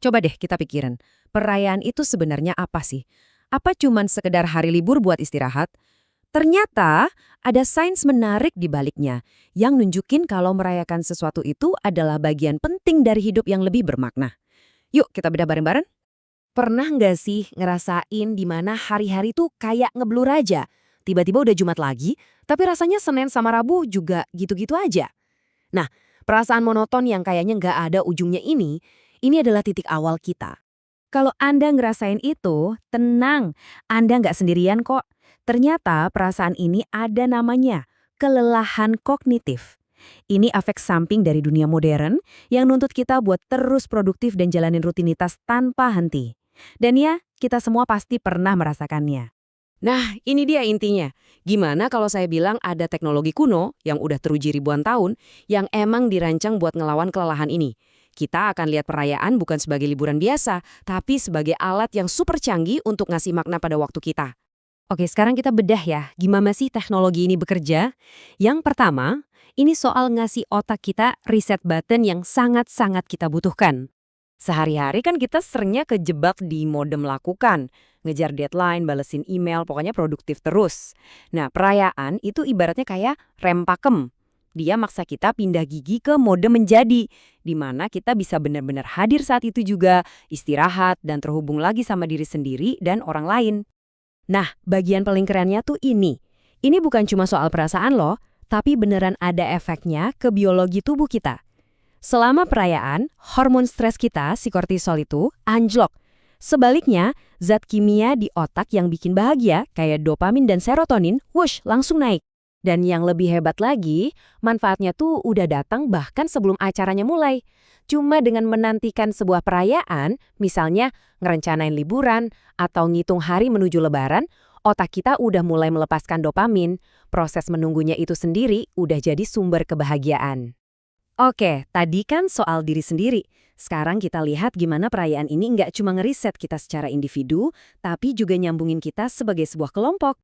Coba deh kita pikirin, perayaan itu sebenarnya apa sih? Apa cuman sekedar hari libur buat istirahat? Ternyata ada sains menarik di baliknya yang nunjukin kalau merayakan sesuatu itu adalah bagian penting dari hidup yang lebih bermakna. Yuk kita bedah bareng-bareng. Pernah nggak sih ngerasain di mana hari-hari tuh kayak ngeblur aja? Tiba-tiba udah Jumat lagi, tapi rasanya Senin sama Rabu juga gitu-gitu aja. Nah, perasaan monoton yang kayaknya nggak ada ujungnya ini adalah titik awal kita. Kalau Anda ngerasain itu, tenang, Anda nggak sendirian kok. Ternyata perasaan ini ada namanya, kelelahan kognitif. Ini efek samping dari dunia modern yang nuntut kita buat terus produktif dan jalanin rutinitas tanpa henti. Dan ya, kita semua pasti pernah merasakannya. Nah, ini dia intinya. Gimana kalau saya bilang ada teknologi kuno yang udah teruji ribuan tahun yang emang dirancang buat ngelawan kelelahan ini? Kita akan lihat perayaan bukan sebagai liburan biasa, tapi sebagai alat yang super canggih untuk ngasih makna pada waktu kita. Oke, sekarang kita bedah ya, gimana sih teknologi ini bekerja? Yang pertama, ini soal ngasih otak kita reset button yang sangat-sangat kita butuhkan. Sehari-hari kan kita seringnya kejebak di mode melakukan, ngejar deadline, balesin email, pokoknya produktif terus. Nah, perayaan itu ibaratnya kayak rem pakem. Dia maksa kita pindah gigi ke mode menjadi, di mana kita bisa benar-benar hadir saat itu juga, istirahat, dan terhubung lagi sama diri sendiri dan orang lain. Nah, bagian paling kerennya tuh ini. Ini bukan cuma soal perasaan loh, tapi beneran ada efeknya ke biologi tubuh kita. Selama perayaan, hormon stres kita, si kortisol itu, anjlok. Sebaliknya, zat kimia di otak yang bikin bahagia, kayak dopamin dan serotonin, wush, langsung naik. Dan yang lebih hebat lagi, manfaatnya tuh udah datang bahkan sebelum acaranya mulai. Cuma dengan menantikan sebuah perayaan, misalnya ngerencanain liburan atau ngitung hari menuju lebaran, otak kita udah mulai melepaskan dopamin. Proses menunggunya itu sendiri udah jadi sumber kebahagiaan. Oke, tadi kan soal diri sendiri. Sekarang kita lihat gimana perayaan ini nggak cuma ngeriset kita secara individu, tapi juga nyambungin kita sebagai sebuah kelompok.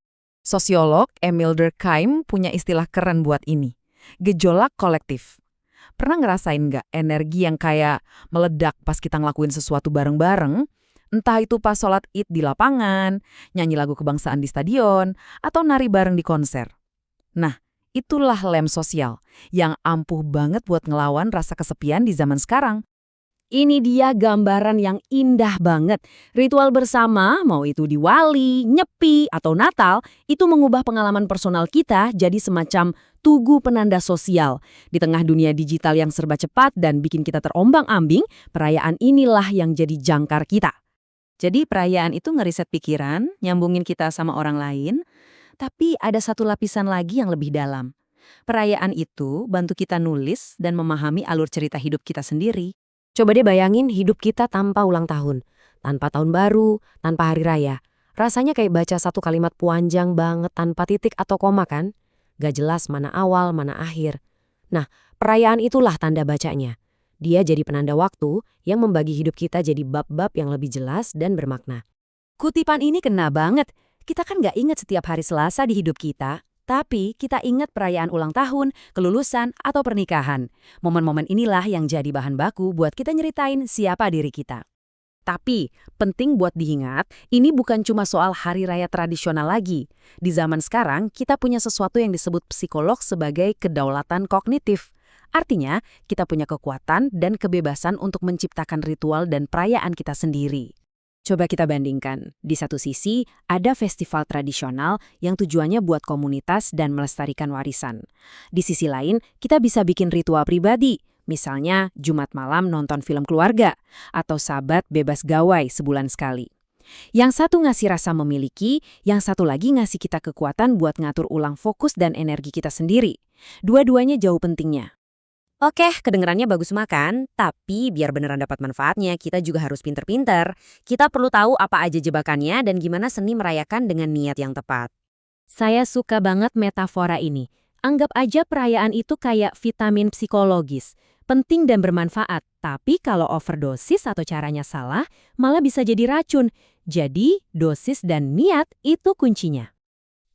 Sosiolog Emil Durkheim punya istilah keren buat ini. Gejolak kolektif. Pernah ngerasain nggak energi yang kayak meledak pas kita ngelakuin sesuatu bareng-bareng? Entah itu pas sholat Id di lapangan, nyanyi lagu kebangsaan di stadion, atau nari bareng di konser. Nah, itulah lem sosial yang ampuh banget buat ngelawan rasa kesepian di zaman sekarang. Ini dia gambaran yang indah banget. Ritual bersama, mau itu Diwali, Nyepi, atau Natal, itu mengubah pengalaman personal kita jadi semacam tugu penanda sosial. Di tengah dunia digital yang serba cepat dan bikin kita terombang-ambing, perayaan inilah yang jadi jangkar kita. Jadi perayaan itu ngeriset pikiran, nyambungin kita sama orang lain, tapi ada satu lapisan lagi yang lebih dalam. Perayaan itu bantu kita nulis dan memahami alur cerita hidup kita sendiri. Coba deh bayangin hidup kita tanpa ulang tahun, tanpa tahun baru, tanpa hari raya. Rasanya kayak baca satu kalimat panjang banget tanpa titik atau koma kan? Gak jelas mana awal, mana akhir. Nah, perayaan itulah tanda bacanya. Dia jadi penanda waktu yang membagi hidup kita jadi bab-bab yang lebih jelas dan bermakna. Kutipan ini kena banget. Kita kan gak ingat setiap hari Selasa di hidup kita, tapi kita ingat perayaan ulang tahun, kelulusan, atau pernikahan. Momen-momen inilah yang jadi bahan baku buat kita nyeritain siapa diri kita. Tapi, penting buat diingat, ini bukan cuma soal hari raya tradisional lagi. Di zaman sekarang, kita punya sesuatu yang disebut psikolog sebagai kedaulatan kognitif. Artinya, kita punya kekuatan dan kebebasan untuk menciptakan ritual dan perayaan kita sendiri. Coba kita bandingkan. Di satu sisi, ada festival tradisional yang tujuannya buat komunitas dan melestarikan warisan. Di sisi lain, kita bisa bikin ritual pribadi. Misalnya, Jumat malam nonton film keluarga, atau Sabat bebas gawai sebulan sekali. Yang satu ngasih rasa memiliki, yang satu lagi ngasih kita kekuatan buat ngatur ulang fokus dan energi kita sendiri. Dua-duanya jauh pentingnya. Oke, kedengerannya bagus makan, tapi biar beneran dapat manfaatnya, kita juga harus pinter-pinter. Kita perlu tahu apa aja jebakannya dan gimana seni merayakan dengan niat yang tepat. Saya suka banget metafora ini. Anggap aja perayaan itu kayak vitamin psikologis. Penting dan bermanfaat, tapi kalau overdosis atau caranya salah, malah bisa jadi racun. Jadi, dosis dan niat itu kuncinya.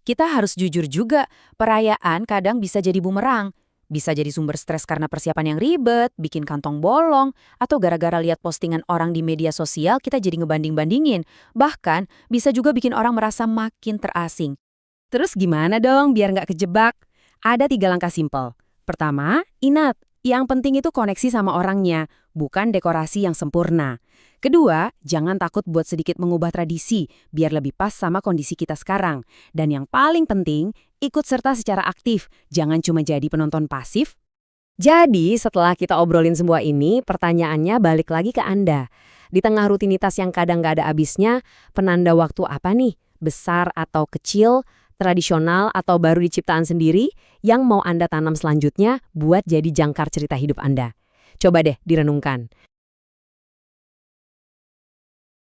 Kita harus jujur juga, perayaan kadang bisa jadi bumerang. Bisa jadi sumber stres karena persiapan yang ribet, bikin kantong bolong, atau gara-gara lihat postingan orang di media sosial kita jadi ngebanding-bandingin. Bahkan bisa juga bikin orang merasa makin terasing. Terus gimana dong biar nggak kejebak? Ada 3 langkah simpel. Pertama, ingat, yang penting itu koneksi sama orangnya, bukan dekorasi yang sempurna. Kedua, jangan takut buat sedikit mengubah tradisi, biar lebih pas sama kondisi kita sekarang. Dan yang paling penting, ikut serta secara aktif, jangan cuma jadi penonton pasif. Jadi, setelah kita obrolin semua ini, pertanyaannya balik lagi ke Anda. Di tengah rutinitas yang kadang nggak ada habisnya, penanda waktu apa nih? Besar atau kecil, tradisional atau baru diciptaan sendiri, yang mau Anda tanam selanjutnya buat jadi jangkar cerita hidup Anda? Coba deh direnungkan.